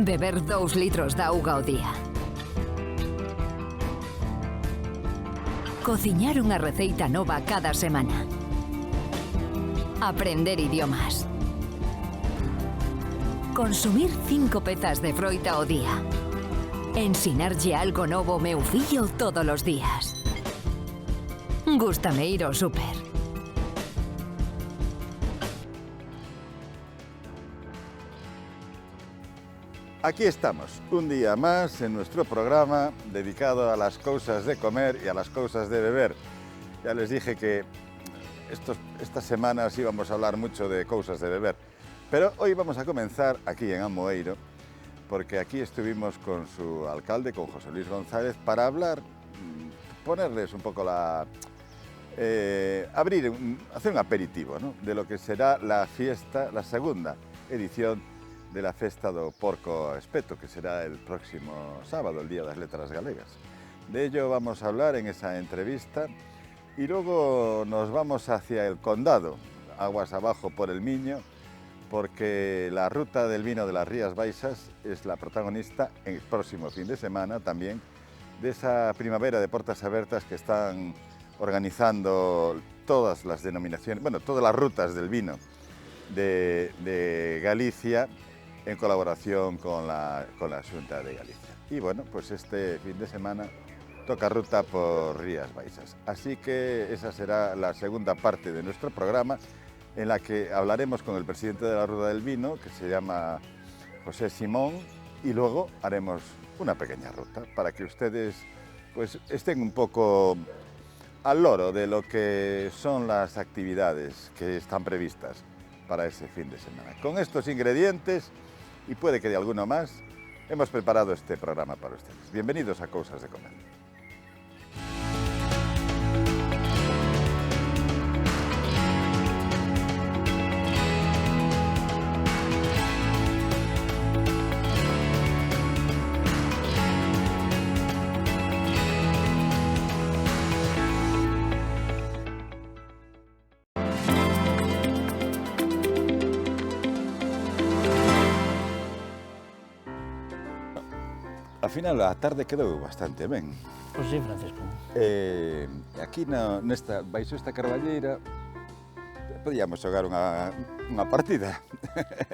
Beber 2 litros de auga ao día. Cociñar unha receita nova cada semana. Aprender idiomas. Consumir 5 pezas de froita ao día. Ensinarlle algo novo ao meu fillo todos os días. Gústame ir ao súper. Aquí estamos, un día más en nuestro programa dedicado a las cosas de comer y a las cosas de beber. Ya les dije que estas semanas íbamos a hablar mucho de cosas de beber, pero hoy vamos a comenzar aquí en Amoeiro, porque aquí estuvimos con su alcalde, con José Luis González, para hablar, ponerles un poco hacer un aperitivo, ¿no?, de lo que será la fiesta, la segunda edición de la Festa do Porco a Espeto, que será el próximo sábado, el Día das Letras Galegas. De ello vamos a hablar en esa entrevista y luego nos vamos hacia el Condado, aguas abajo por el Miño, porque la ruta del vino de las Rías Baixas es la protagonista en el próximo fin de semana también de esa primavera de portas abiertas que están organizando todas las denominaciones, bueno, todas las rutas del vino de Galicia, en colaboración con la Xunta de Galicia. Y bueno, pues este fin de semana toca ruta por Rías Baixas. Así que esa será la segunda parte de nuestro programa, en la que hablaremos con el presidente de la Ruta del Vino, que se llama José Simón, y luego haremos una pequeña ruta para que ustedes pues estén un poco al loro de lo que son las actividades que están previstas para ese fin de semana. Con estos ingredientes, y puede que de alguno más, hemos preparado este programa para ustedes. Bienvenidos a Cosas de Comer. Al final a tarde quedou bastante ben. Pois sí, Francisco. Aquí baixo esta carballeira podíamos xogar unha partida.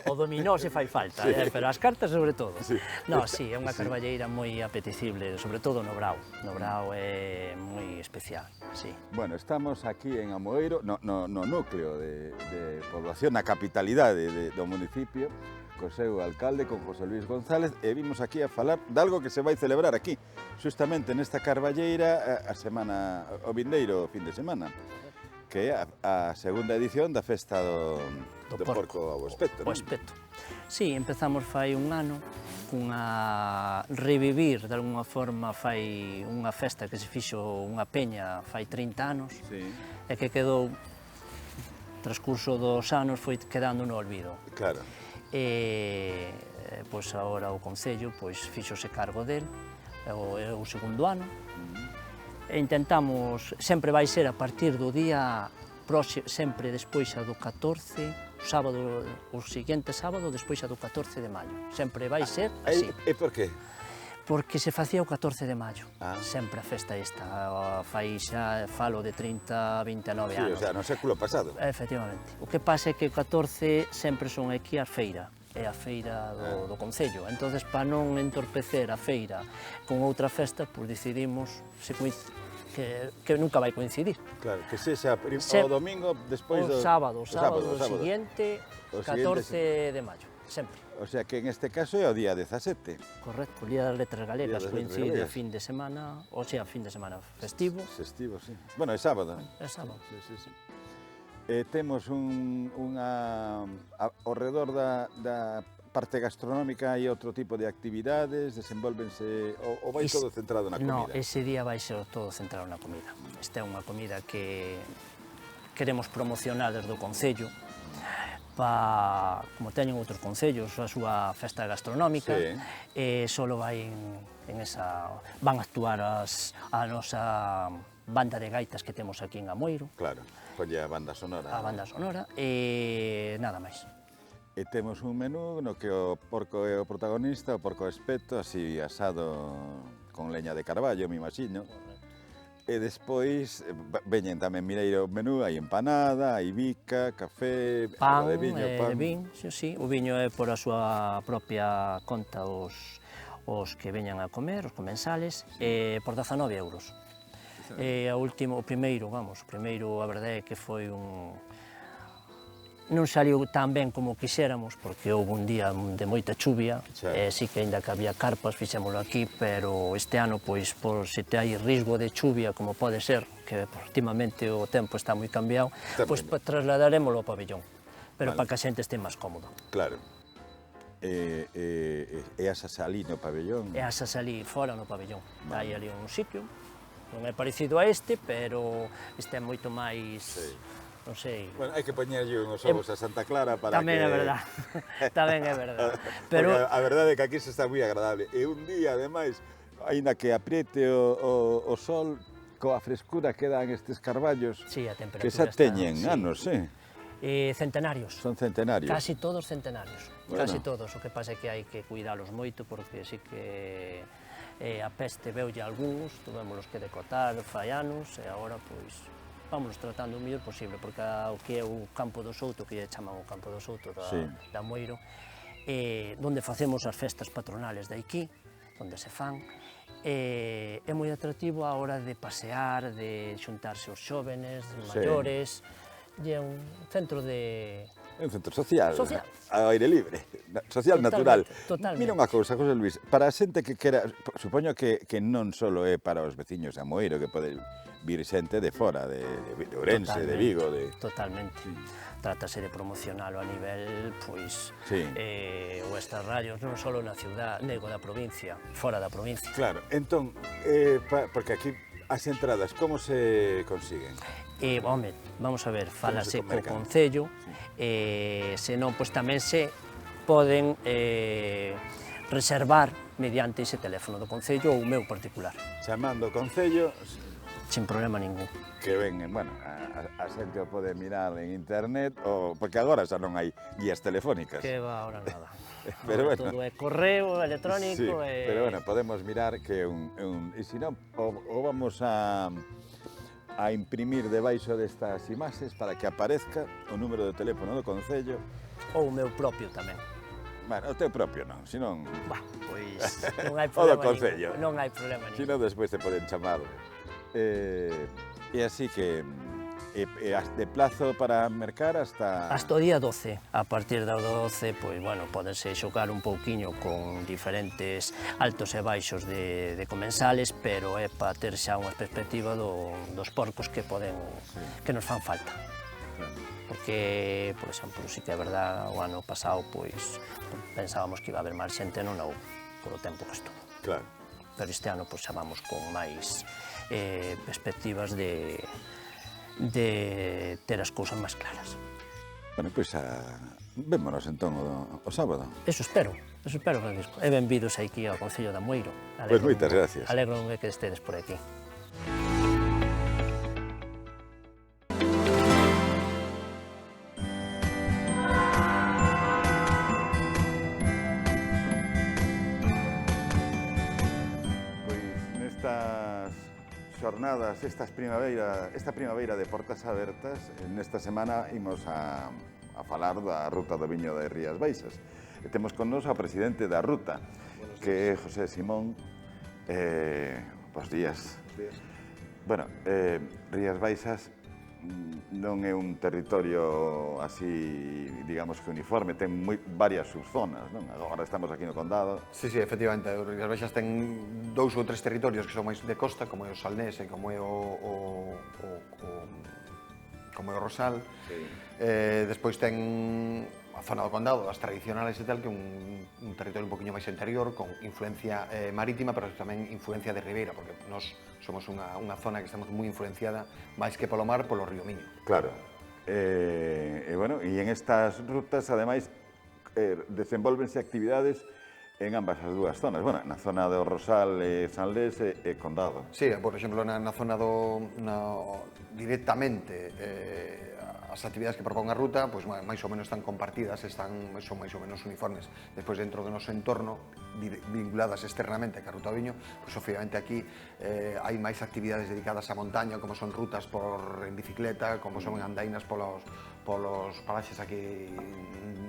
O dominó se fai falta, Sí. pero as cartas sobre todo. Sí. No, sí, é unha carballeira moi apetecible, sobre todo no Brao. No Brao é moi especial, sí. Bueno, estamos aquí en Amoeiro, no núcleo de población, na capitalidade do municipio, co seu alcalde, con José Luis González, e vimos aquí a falar de algo que se vai celebrar aquí, justamente nesta carballeira, o vindeiro fin de semana, que é a segunda edición da Festa do Porco ao Espeto. O Espeto. Sí, empezamos fai un ano, revivir, de alguna forma, fai unha festa que se fixo unha peña fai 30 anos, Sí. e que quedou, transcurso dos anos, foi quedando no olvido. Claro. E pois agora o Concello pois fíxose cargo del, é o segundo ano, e intentamos, sempre vai ser a partir do día próximo, sempre despois a do 14, o seguinte sábado, despois a do 14 de maio, sempre vai ser así. E por qué? Porque se facía o 14 de maio, Ah. sempre a festa esta, fai xa, falo de 30, 29 anos. Sí, o sea, no século pasado. Efectivamente. O que pasa é que o 14 sempre son aquí a feira, é a feira do Concello. Entonces, para non entorpecer a feira con outra festa, pois decidimos que nunca vai coincidir. Claro, que sexa o domingo despois O do... sábado o sábado. siguiente, O 14 de maio, sempre. O sea que en este caso é o día 17. Correcto, o Día das Letras Galegas Día das Letras coincide Galegas. fin de semana, ou sea, fin de semana festivo, Festivo, sí. Bueno, é sábado. é sábado. Sí. Temos ao redor da parte gastronómica hai outro tipo de actividades, desenvolvense ou vai todo centrado na comida? No, ese día vai ser todo centrado na comida. Esta é unha comida que queremos promocionar desde o Concello, como teñen outros concellos a súa festa gastronómica, Sí. e solo vai en esa... van a actuar a nosa banda de gaitas que temos aquí en Amoeiro, Claro, colle a banda sonora. a banda sonora, e nada máis. E temos un menú no que o porco é o protagonista, o porco espeto, así asado con leña de carballo, me imagino. E despois veñen tamén, mirei o menú, hai empanada, hai bica, café, Pan, de viño, pan. vin, sí, o viño é por a súa propia conta os que veñan a comer, os comensales, por 19 euros. O primeiro, a verdade é que foi non saliu tan ben como quixéramos, porque houve un día de moita chuvia, sí que aínda que había carpas, fixémolo aquí, pero este ano, pois, por se te hai risgo de chuvia, como pode ser, que últimamente o tempo está moi cambiado, pois trasladarémolo ao pabellón, pero para que a xente este máis cómodo. Claro. E asas ali no pabellón? E asas ali fora no pabellón. Hai ali un sitio, non é parecido a este, pero este é moito máis... non sei... Bueno, hai que poñerlle uns ovos a Santa Clara para tamén que... é verdade, tamén é verdade. Pero a verdade é que aquí se está moi agradable. E un día, ademais, aínda que apriete o sol, coa frescura que dan estes carballos, sí, a temperatura que xa teñen anos, centenarios. Son centenarios. Casi todos centenarios. Bueno. Casi todos. O que pasa é que hai que cuidalos moito, porque sí que a peste veulle algúns, tuvémolos que decotar fai anos, e agora, pois, vámonos tratando o mellor posible, porque o que é o Campo do Souto, que lle chaman o Campo do Souto da Moiro, onde facemos as festas patronales de aquí, onde se fan, é moi atractivo a hora de pasear, de xuntarse os xóvenes, os maiores, e é un centro de... É un centro social, ao aire libre, social totalmente, natural. Totalmente. Mira unha cousa, José Luis, para a xente que quera, supoño que non só é para os veciños de Amoeiro, que pode vir xente de fora, de Ourense, de Vigo, de... Totalmente. Sí. Trátase de promocionalo a nivel, pois, o estas radios non só na ciudad, nego da provincia, fora da provincia. Claro, entón, porque aquí as entradas, como se consiguen? Home, vamos a ver, falase co Concello, senón, pois tamén se poden reservar mediante ese teléfono do Concello ou o meu particular. Chamando o Concello... Sin problema ningún. Que ven, bueno, a xente o pode mirar en internet, porque agora xa non hai guías telefónicas. Que va, ahora nada. Pero bueno, todo é correo electrónico. Sí, pero bueno, podemos mirar que e se non, o vamos a imprimir debaixo destas imaxes para que aparezca o número de teléfono do Concello. Ou o meu propio tamén. Bueno, o teu propio non, senón... Pois non hai problema Concello. Non hai problema ningún. Senón despois te poden chamar. E así que de plazo para mercar hasta o día 12. A partir do 12, pois, bueno, podense xogar un pouquiño con diferentes altos e baixos de comensales, pero é para ter xa unha perspectiva dos porcos que que nos fan falta. Porque, por exemplo, sí que é verdad, o ano pasado, pois, pensábamos que iba a haber máis xente, non houve, por o tempo que estuvo. Claro. Pero este ano, pois, xa vamos con máis perspectivas de ter as cousas máis claras. Bueno, pois vémonos entón o sábado. Eso espero, Francisco. E benvidos aquí ao Concello da Moiro. Pois moitas gracias. Alegro-me que estedes por aquí. Jornadas, esta primavera de portas abertas, nesta semana imos a falar da ruta do viño de Rías Baixas. E temos con nos ao presidente da ruta, que é José Simón. Bos días. Bueno, Rías Baixas non é un territorio así, digamos que uniforme, ten varias subzonas, non? Agora estamos aquí no Condado. Sí, efectivamente, Rías Baixas ten 2 ou 3 territorios que son máis de costa, como é o Salnés e como é o Rosal. Despois ten a zona do Condado, as tradicionales e tal, que é un territorio un poquinho máis interior, con influencia marítima, pero tamén influencia de ribeira, porque nós somos unha zona que estamos moi influenciada, máis que polo mar, polo río Miño. Claro. Bueno, e en estas rutas, ademais, desenvolvense actividades en ambas as dúas zonas. Bueno, na zona do Rosal, Salnés e Condado. Sí, por exemplo, na zona directamente as actividades que propón a ruta pois máis ou menos están compartidas, son máis ou menos uniformes. Despois, dentro do noso entorno, vinculadas externamente ca Ruta do Viño, pois obviamente aquí hai máis actividades dedicadas á montaña, como son rutas en bicicleta, como son andainas polos paraxes aquí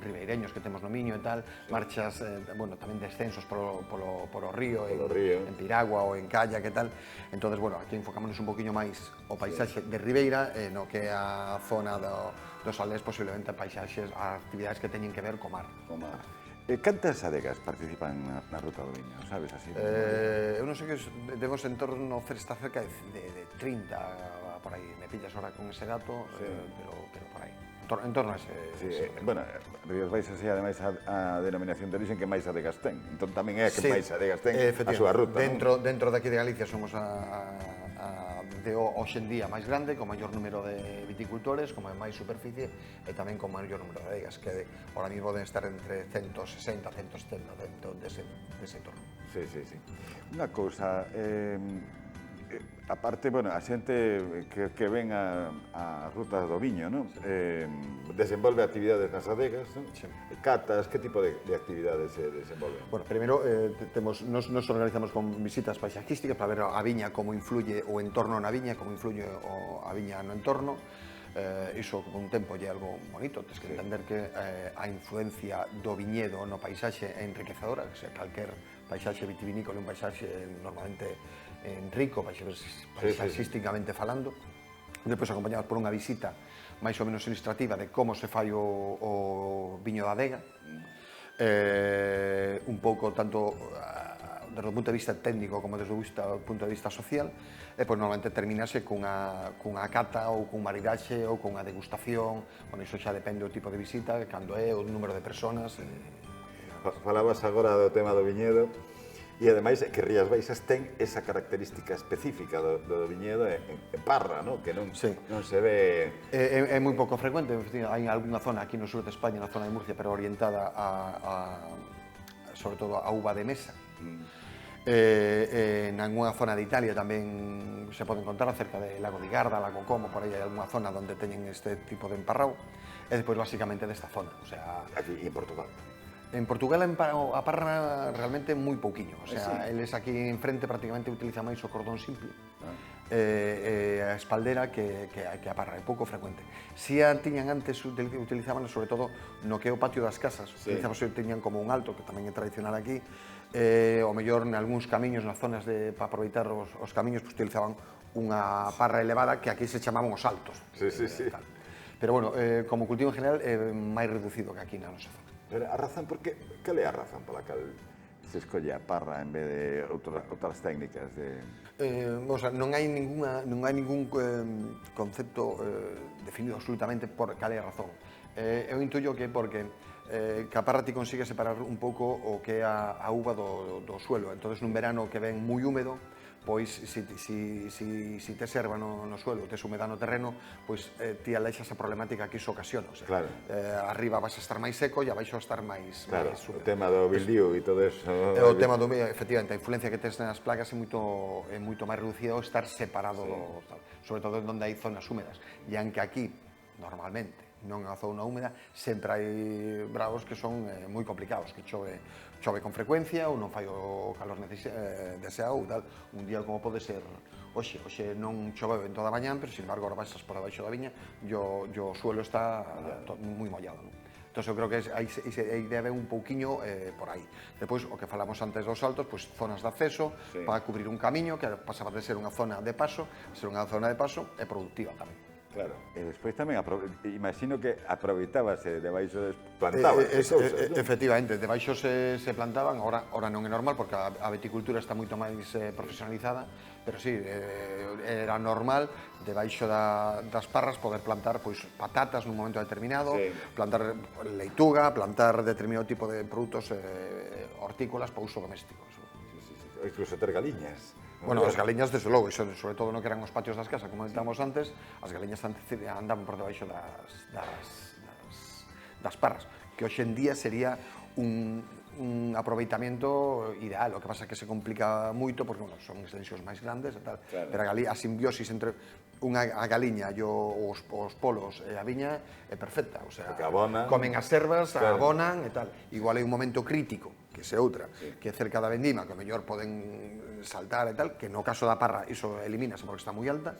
ribeireños que temos no Miño e tal, marchas, bueno, tamén descensos polo río, en piragua ou en kayak e tal. Entonces, bueno, aquí enfocámonos un poquinho máis o paisaxe de ribeira, no que é a zona dos aldés, posiblemente paisaxes, actividades que teñen que ver co mar. Cantas adegas participan na Ruta do Viño, sabes así? Eu non sei que debemos en torno estar cerca de 30 por aí, me pillas ahora con ese dato, pero por aí. En torno a ese... Bueno, Rías Baixas é ademais a denominación de origen que máis adegas ten, entón tamén é a que máis adegas ten a súa ruta. Dentro daqui de Galicia somos de hoxe en día máis grande, con maior número de viticultores, con máis superficie e tamén con maior número de adegas, que ahora mismo deben estar entre 160 e 170 dentro dese entorno. Sí. Unha cousa, aparte, bueno, a xente que ven a Ruta do Viño, non? Desenvolve actividades nas adegas, non? Catas, que tipo de actividades se desenvolven? Bueno, primeiro, nos organizamos con visitas paisajísticas para ver a viña, como influye o entorno na viña, como influye a viña no entorno. Iso con un tempo é algo bonito, tens que entender que a influencia do viñedo no paisaxe é enriquecedora, que calquer paisaxe vitivinícola é un paisaxe normalmente rico, paisaxísticamente falando. Depois acompañados por unha visita máis ou menos ilustrativa de como se fai o viño da adega, un pouco tanto desde o punto de vista técnico como desde o punto de vista social, e pois normalmente terminase cunha cata ou cun maridaxe ou cunha degustación. Bueno, iso xa depende do tipo de visita, cando é, o número de persoas. Falabas agora do tema do viñedo, e ademais que Rías Baixas ten esa característica específica do viñedo en Parra, non? Que non se ve... É moi pouco frecuente, hai algunha zona aquí no sur de España, na zona de Murcia, pero orientada sobre todo a uva de mesa. En algunha zona de Italia tamén se pode encontrar cerca de Lago de Garda, Lago Como, por aí hai algunha zona onde teñen este tipo de emparrao, e despois basicamente desta zona, o sea... Aquí en Portugal. En Portugal a parra realmente moi pouquiño, o sea, eles aquí enfrente prácticamente utilizan máis o cordón simple, a espaldera que a parra, é pouco frecuente. Si a tiñan antes, utilizaban sobre todo no que é o patio das casas, tiñan como un alto, que tamén é tradicional aquí, o mellor en algúns camiños, nas zonas para aproveitar os camiños, utilizaban unha parra elevada que aquí se chamaban os altos. Pero bueno, como cultivo en general é máis reducido que aquí na nosa zona. Pero a razón, cal é a razón pola cal se escolle a parra en vez de outras técnicas de... O sea, non hai ningún concepto definido absolutamente por cal é a razón. Eu intuyo que é porque que a parra ti consigue separar un pouco o que é a uva do suelo. Entonces, nun verano que ven moi húmedo, pois, si te serva no suelo, tes humedad no terreno, pois ti aleixas a problemática que iso ocasiona. Arriba vas a estar máis seco e abaixo a estar máis húmedo. O tema do bildiu e todo eso. O tema do bildiu, efectivamente, a influencia que tes nas plagas é moito máis reducida ao estar separado, sobre todo onde hai zonas húmedas. E aunque aquí, normalmente, non é unha zona húmeda, sempre hai bravos que son moi complicados, que chove con frecuencia ou non fai o calor deseado ou tal. Un día como pode ser hoxe non choveu en toda a mañán, pero sin embargo ahora baixas por abaixo da viña e o suelo está moi mollado. Entón, eu creo que aí debe un pouquiño por aí. Depois, o que falamos antes dos saltos, zonas de acceso para cubrir un camiño que pasaba de ser unha zona de paso a ser unha zona de paso e productiva tamén. Claro, e despois tamén, imagino que aproveitábase, debaixo plantábanse cousas, non? Efectivamente, debaixo se plantaban, ahora non é normal, porque a viticultura está moito máis profesionalizada, pero sí, era normal, debaixo das parras, poder plantar patatas nun momento determinado, plantar leituga, plantar determinado tipo de produtos hortícolas para uso doméstico. Incluso ter galiñas. Bueno, as galiñas, desde logo, sobre todo no que eran os patios das casas, como comentábamos antes, as galiñas andaban por debaixo das parras, que hoxe en día sería un aproveitamento ideal. O que pasa é que se complica moito porque, bueno, son extensións máis grandes e tal, claro. pero a simbiosis entre a galiña e os polos e a viña é perfecta, o sea, abonan, comen as servas, claro. abonan e tal. Igual hai un momento crítico, que se outra, que é cerca da vendima, que o mellor poden saltar e tal, que no caso da parra iso elimínase porque está moi alta,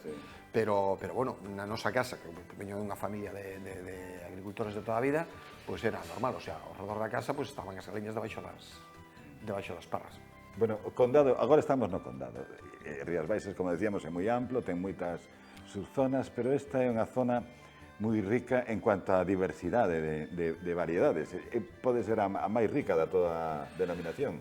pero bueno, na nosa casa, que veño dunha familia de agricultores de toda a vida, pois era normal, o sea, ao redor da casa pois estaban as galiñas debaixo das parras. Bueno, o condado, agora estamos no condado. Rías Baixas, como decíamos, é moi amplo, ten moitas subzonas, pero esta é unha zona moi rica en cuanto a diversidade de variedades. Pode ser a máis rica da toda a denominación.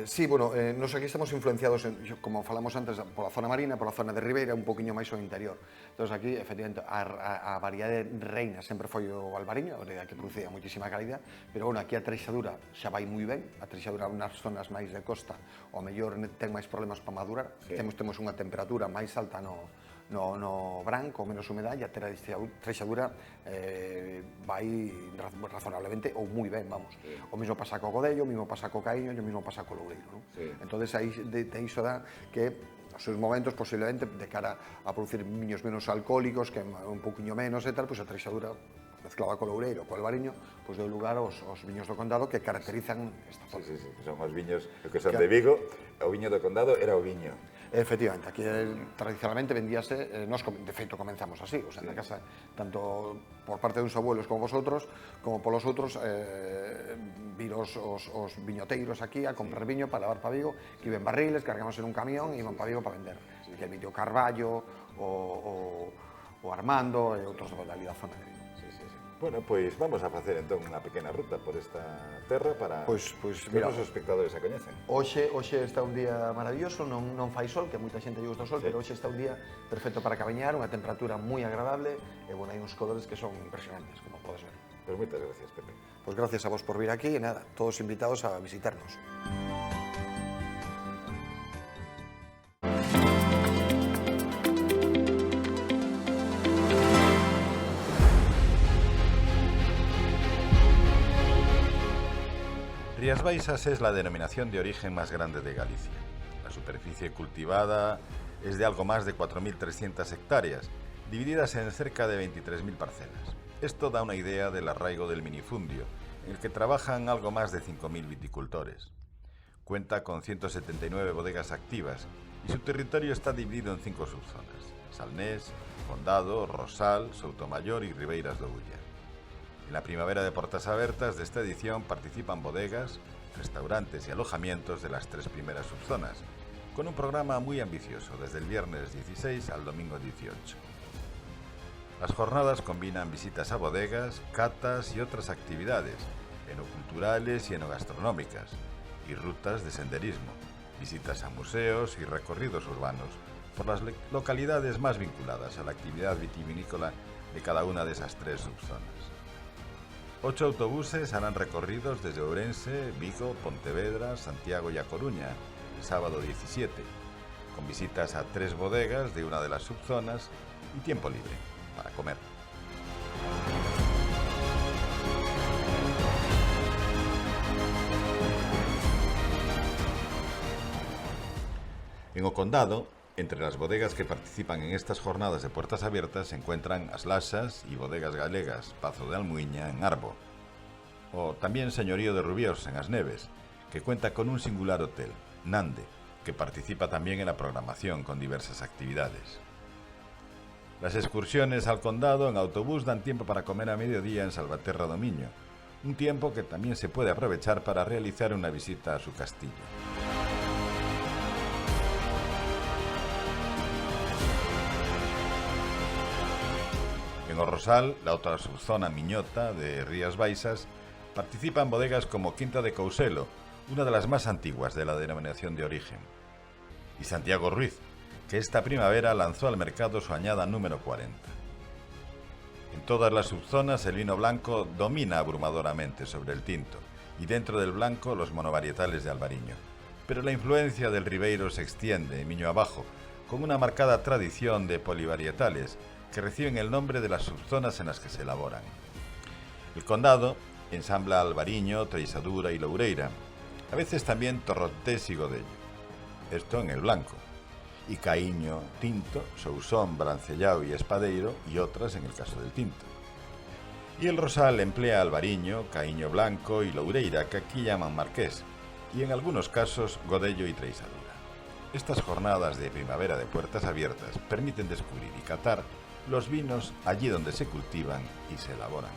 Sí, bueno, nos aquí estamos influenciados, como falamos antes, pola zona marina, pola zona de Ribeira, un poquinho máis ao interior. Entón, aquí, efectivamente, a variedade reina sempre foi o albariño, a variedade que producía moitísima calidad, pero, bueno, aquí a treixadura xa vai moi ben, a treixadura nas zonas máis de costa, ao mellor ten máis problemas para madurar, temos unha temperatura máis alta no branco, menos humedade, e a treixadura vai razonablemente ou moi ben, vamos. O mesmo pasa co godello, o mesmo pasa co caíño e o mesmo pasa co loureiro, non? Entonces, aí de iso dá que nos seus momentos, posiblemente, de cara a producir viños menos alcohólicos, que un poquinho menos e tal, pois a treixadura mezclada co loureiro, co albariño, pois deu lugar aos viños do condado que caracterizan esta zona. Sí, que son os viños que son de Vigo, o viño do condado era o viño. Efectivamente, aquí tradicionalmente vendíase, nos de feito comenzamos así, o sea, na casa, tanto por parte de uns abuelos como vosotros, como polos outros, vir os viñoteiros aquí a comprar viño para levar para Vigo, que iban barriles, cargamos en un camión e iban para Vigo para vender. Que viño Carballo, o Armando e outros da zona de Vigo. Bueno, pois vamos a facer entón unha pequena ruta por esta terra para que os espectadores a coñecen. Hoxe está un día maravilloso, non fai sol, que moita xente lle gusta o sol, pero hoxe está un día perfecto para camiñar, unha temperatura moi agradable e, bueno, hai uns colores que son impresionantes, como podes ver. Pois moitas gracias, Pepe. Pois gracias a vos por vir aquí e nada, todos invitados a visitarnos. Rías Baixas es la denominación de origen más grande de Galicia. La superficie cultivada es de algo más de 4.300 hectáreas, divididas en cerca de 23.000 parcelas. Esto da una idea del arraigo del minifundio, en el que trabajan algo más de 5.000 viticultores. Cuenta con 179 bodegas activas y su territorio está dividido en 5 subzonas: Salnés, Condado, Rosal, Soutomayor y Ribeiras do Ulla. En la primavera de Portas Abertas de esta edición participan bodegas, restaurantes y alojamientos de las 3 primeras subzonas, con un programa muy ambicioso desde el viernes 16 al domingo 18. Las jornadas combinan visitas a bodegas, catas y otras actividades, enoculturales y enogastronómicas, y rutas de senderismo, visitas a museos y recorridos urbanos por las localidades más vinculadas a la actividad vitivinícola de cada una de esas 3 subzonas. 8 autobuses harán recorridos desde Ourense, Vigo, Pontevedra, Santiago y A Coruña el sábado 17, con visitas a 3 bodegas de una de las subzonas y tiempo libre para comer. En O Condado, entre las bodegas que participan en estas jornadas de puertas abiertas se encuentran As Laxas y Bodegas Galegas Pazo de Almuiña en Arbo, o también Señorío de Rubiós en As Neves, que cuenta con un singular hotel, Nande, que participa también en la programación con diversas actividades. Las excursiones al condado en autobús dan tiempo para comer a mediodía en Salvaterra do Miño, un tiempo que también se puede aprovechar para realizar una visita a su castillo. En O Rosal, la otra subzona miñota de Rías Baixas, participan bodegas como Quinta de Couselo, una de las más antiguas de la denominación de origen, y Santiago Ruiz, que esta primavera lanzó al mercado su añada número 40. En todas las subzonas el vino blanco domina abrumadoramente sobre el tinto, y dentro del blanco los monovarietales de albariño, pero la influencia del ribeiro se extiende miño abajo, con una marcada tradición de polivarietales que reciben el nombre de las subzonas en las que se elaboran. El condado Ensambla albariño, treixadura y loureira. A veces también torrontés y godello. Esto en el blanco. Y caíño tinto, sousón, brancellao y espadeiro, y otras en el caso del tinto. Y el rosal emplea albariño, caíño blanco y loureira, que aquí llaman marqués, y en algunos casos godello y treixadura. Estas jornadas de primavera de puertas abiertas permiten descubrir y catar los vinos allí donde se cultivan y se elaboran.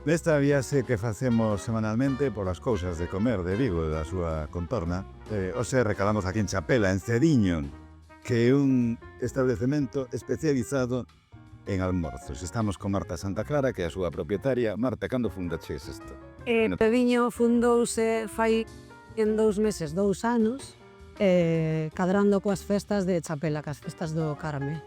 Nesta viaxe que facemos semanalmente polas cousas de comer de Vigo e da súa contorna, hoxe recalamos aquí en Chapela, en Cediño, que é un establecemento especializado en almorzos. Estamos con Marta Santa Clara, que é a súa propietaria. Marta, cando fundaches isto? Cediño fundouse fai en 2 meses, 2 anos, cadrando coas festas de Chapela, coas festas do Carme.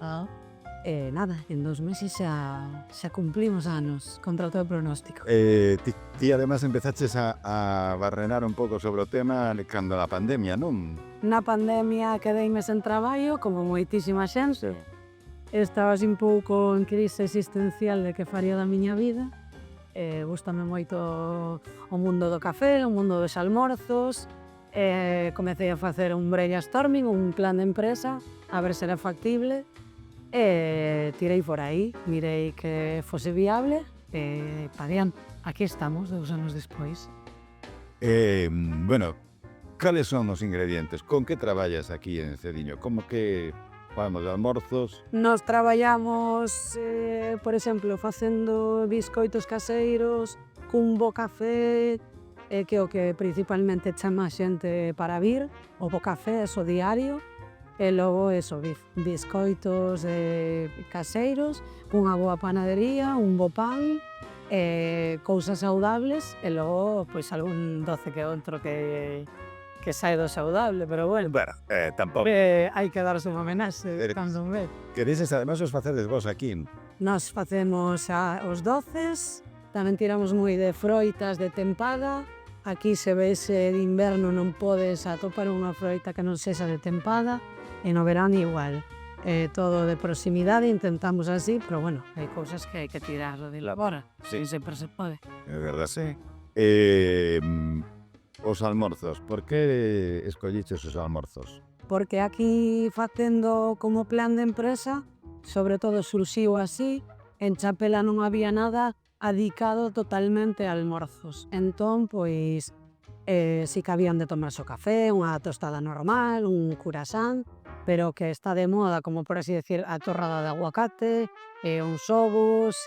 Nada, en 2 meses xa cumplimos anos, contra todo pronóstico. Ti además empezaches a barrenar un pouco sobre o tema cando a pandemia, non? Na pandemia quedeime sen traballo, como moitísima xente. Estaba así un pouco en crise existencial de que faría da miña vida. Gústame moito o mundo do café, o mundo dos almorzos. Comecei a facer un brainstorming, un plan de empresa, a ver se era factible. Tirei por aí, mirei que fose viable e padian. Aquí estamos, 2 anos despois. Bueno, cales son os ingredientes? Con que traballas aquí en Cediño? Como que falamos de almorzos? Nos traballamos, por exemplo, facendo biscoitos caseiros, cun bo café, que é o que principalmente chama a xente para vir, o bo café, eso diario. E logo, eso, biscoitos caseiros, unha boa panadería, un bo pan, cousas saudables, e logo, pois, algún doce que outro que sae do saudable, pero bueno. Bueno, tampouco. Hai que darse unha homenaxe cando un ve. Quereses, además, os facedes vos aquí. Nos facemos os doces, tamén tiramos moi de froitas de tempada. Aquí se vese de inverno non podes atopar unha froita que non sexa de tempada. E no verán igual, todo de proximidade, intentamos así, pero bueno, hai cousas que hai que tirar de labora, Sí. sempre se pode. É verdad, sí. Os almorzos, por que escolliches os almorzos? Porque aquí facendo como plan de empresa, sobre todo surxiu así, en Chapela non había nada adicado totalmente a almorzos. Entón, pois, si que habían de tomarse o café, unha tostada normal, un curasán, pero que está de moda, como por así decir, a torrada de aguacate, uns ovos,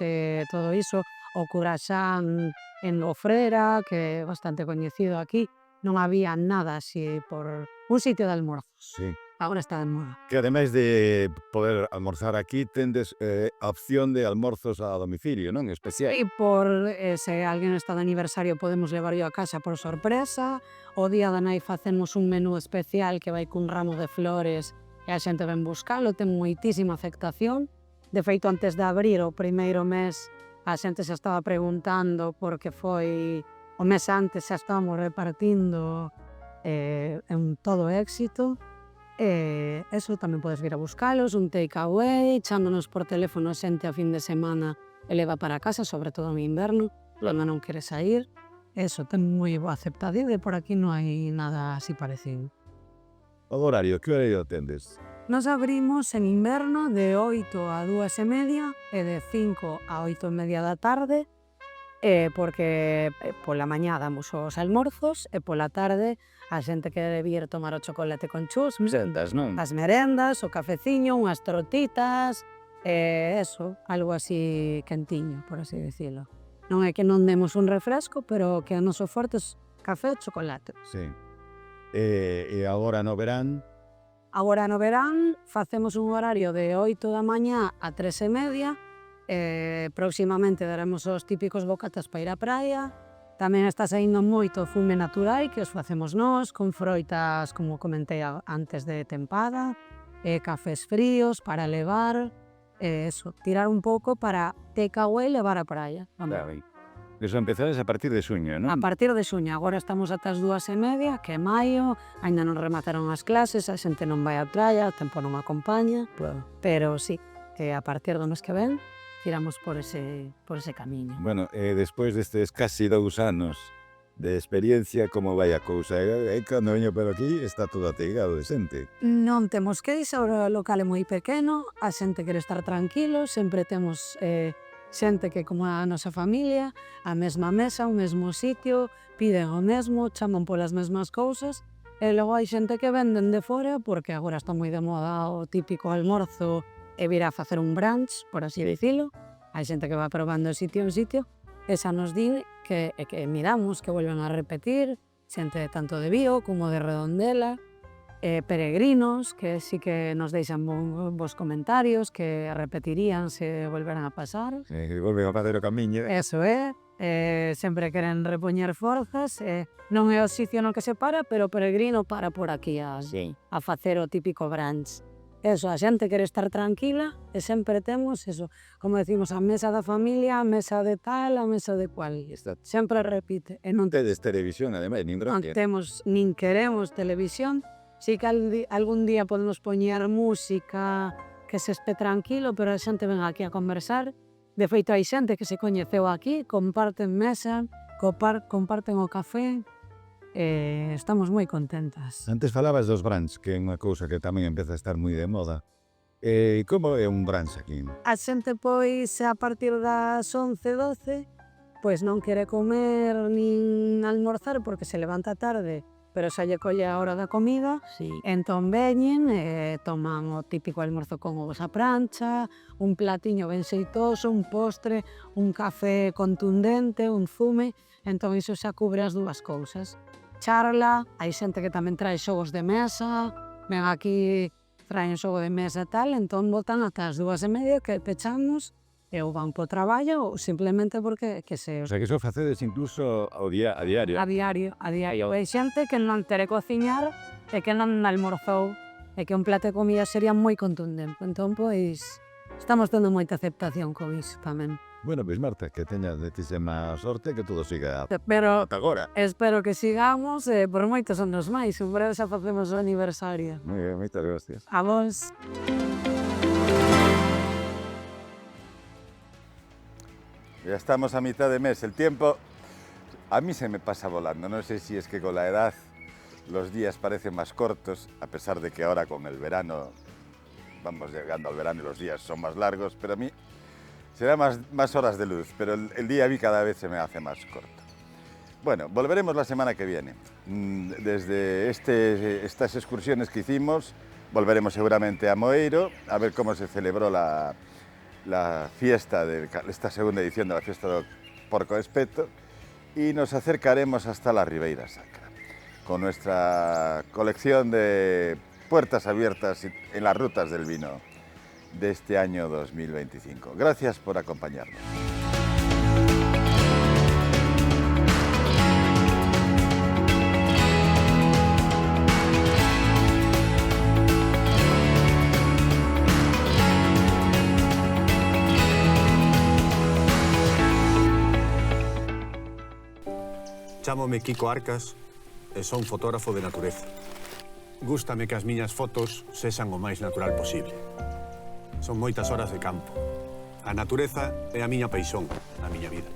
todo iso, o curasán en Lofrera, que é bastante coñecido aquí. Non había nada así por un sitio de almorzos. Sí. Agora está de moda. Que ademais de poder almorzar aquí, tendes a opción de almorzos a domicilio, non? Especial. E por se alguén está de aniversario podemos levarlo a casa por sorpresa. O día da nai facemos un menú especial que vai cun ramo de flores e a xente ven buscalo, ten moitísima aceptación. De feito, antes de abrir o primeiro mes, a xente xa estaba preguntando porque foi o mes antes, xa estábamos repartindo en todo éxito. Eso tamén podes vir a buscalos, un takeaway, chándonos por teléfono xente a fin de semana e leva para casa, sobre todo en inverno, cando non quere sair. Eso, ten moi boa aceptación e por aquí non hai nada así parecido. O horario, que horario tendes? Nos abrimos en inverno de 8 a 2:30 e de 5 a 8:30 da tarde, porque pola mañá damos os almorzos e pola tarde a xente que debe vir tomar o chocolate con chus, Merendas, non? as merendas, o cafeciño, unhas tortitas, eso, algo así quentiño, por así decirlo. Non é que non demos un refresco, pero que o noso forte é café e chocolate. Sí. E agora no verán? Agora no verán facemos un horario de 8 da mañá a 3:30. Próximamente daremos os típicos bocatas para ir á praia. Tamén está saindo moito fume natural que os facemos nós, con froitas, como comentei antes, de tempada, cafés fríos para levar, eso, tirar un pouco para takeaway e levar á praia. Eso empezades a partir de xuño, non? A partir de xuño, agora estamos ata as 2:30, que é maio, aínda non remataron as clases, a xente non vai á praia, o tempo non acompaña, pero sí, que a partir do mes que ven tiramos por ese camiño. Bueno, despois destes casi 2 anos de experiencia, como vai a cousa? Cando veño por aquí está todo ateigado de xente. Non temos queixa, o local é moi pequeno, a xente quere estar tranquilo, sempre temos xente que como a nosa familia, a mesma mesa, o mesmo sitio, piden o mesmo, chaman polas mesmas cousas, e logo hai xente que venden de fora, porque agora está moi de moda o típico almorzo e vir a facer un brunch, por así dicilo. Hai xente que va probando de sitio en sitio, e xa nos din que miramos que volven a repetir, xente tanto de Vigo como de Redondela, peregrinos que sí que nos deixan bons comentarios, que repetirían se volveran a pasar. Volven a facer o camiño. Eso é, sempre queren repoñer forzas, non é o sitio no que se para, pero o peregrino para por aquí a facer o típico brunch. Eso, a xente quere estar tranquila e sempre temos eso, como decimos, a mesa da familia, a mesa de tal, a mesa de cual. Sempre repite. E non Tedes televisión, ademais, nin non droga. temos, nin queremos televisión. Si que algún día podemos poñer música que se espe tranquilo, pero a xente ven aquí a conversar. De feito, hai xente que se coñeceu aquí, comparten mesa, comparten o café. Estamos moi contentas. Antes falabas dos brunch, que é unha cousa que tamén empeza a estar moi de moda. Como é un brunch aquí? A xente, pois, a partir das 11, 12, pois non quere comer nin almorzar porque se levanta tarde, pero xa lle colle a hora da comida, entón veñen e toman o típico almorzo con ovos a prancha, un platiño ben xeitoso, un postre, un café contundente, un zume, entón iso xa cubre as dúas cousas. Charla, hai xente que tamén trae xogos de mesa, ven aquí, traen xogo de mesa e tal, entón botan ata as 2:30 que pechamos e ou van po traballo ou simplemente porque que se... O sea, que iso facedes incluso a diario. A diario. Hai xente que non tere cociñar e que non almorzou e que un plato de comida sería moi contundente. Entón, pois, estamos tendo moita aceptación con iso tamén. Bueno, pois Marta, que teñas moitísima sorte, que todo siga Pero ata agora. espero que sigamos por moitos anos máis. En breve xa facemos o aniversario. Moi ben, moitas gracias. A vos. Ya estamos a mitad de mes. El tiempo a mí se me pasa volando. No sé si es que con la edad los días parecen más cortos, a pesar de que ahora con el verano, vamos llegando al verano y los días son más largos, pero a mí se da más horas de luz, pero el día a mí cada vez se me hace más corto. Bueno, volveremos la semana que viene. Desde estas excursiones que hicimos, volveremos seguramente a Moeiro, a ver cómo se celebró la fiesta, esta segunda edición de la fiesta do Porco Espeto, y nos acercaremos hasta la Ribeira Sacra, con nuestra colección de puertas abiertas en las rutas del vino de este año 2025. Gracias por acompañarnos. Chámome Kiko Arcas e son fotógrafo de natureza. Gústame que as miñas fotos sexan o máis natural posible. Son moitas horas de campo. A natureza é a miña paixón, a miña vida.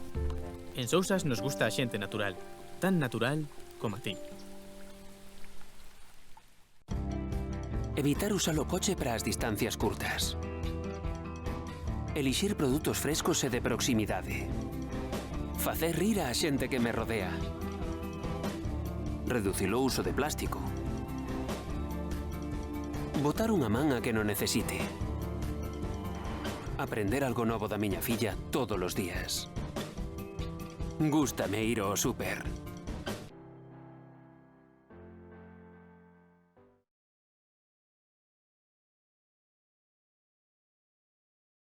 En Sousas nos gusta a xente natural, tan natural como a ti. Evitar usar o coche para as distancias curtas. Elixir produtos frescos e de proximidade. Facer rir a xente que me rodea. Reducir o uso de plástico. Botar unha man a que non necesite. Aprender algo novo da miña filla todos os días. Gústame ir ao súper.